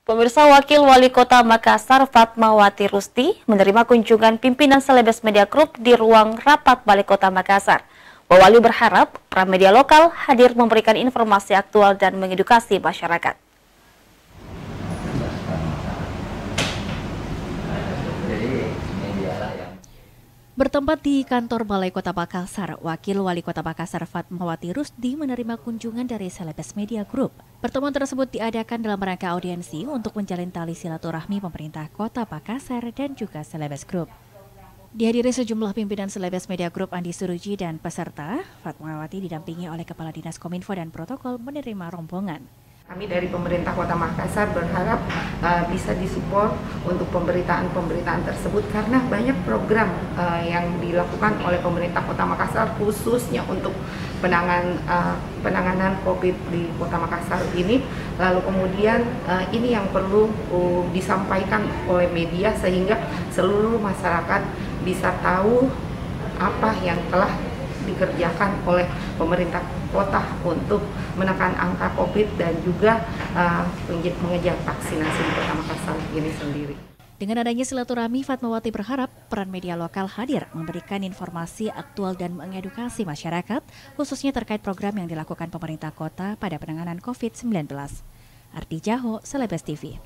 Pemirsa, Wakil Wali Kota Makassar Fatmawati Rusti menerima kunjungan pimpinan Celebes Media Group di ruang rapat Balai Kota Makassar. Wali berharap peran media lokal hadir memberikan informasi aktual dan mengedukasi masyarakat. Bertempat di kantor Balai Kota Makassar, Wakil Wali Kota Makassar Fatmawati Rusti menerima kunjungan dari Celebes Media Group. Pertemuan tersebut diadakan dalam rangka audiensi untuk menjalin tali silaturahmi pemerintah Kota Makassar dan juga Celebes Group. Dihadiri sejumlah pimpinan Celebes Media Group Andi Suruji dan peserta, Fatmawati didampingi oleh Kepala Dinas Kominfo dan Protokol menerima rombongan. Kami dari pemerintah Kota Makassar berharap bisa disupport untuk pemberitaan tersebut karena banyak program yang dilakukan oleh pemerintah Kota Makassar khususnya untuk penanganan COVID di Kota Makassar ini. Lalu kemudian ini yang perlu disampaikan oleh media sehingga seluruh masyarakat bisa tahu apa yang telah dikerjakan oleh pemerintah kota untuk menekan angka COVID dan juga mengejar vaksinasi di Kota Makassar ini sendiri. Dengan adanya silaturahmi, Fatmawati berharap peran media lokal hadir memberikan informasi aktual dan mengedukasi masyarakat, khususnya terkait program yang dilakukan pemerintah kota pada penanganan COVID-19. Arti Jaho, Celebes TV.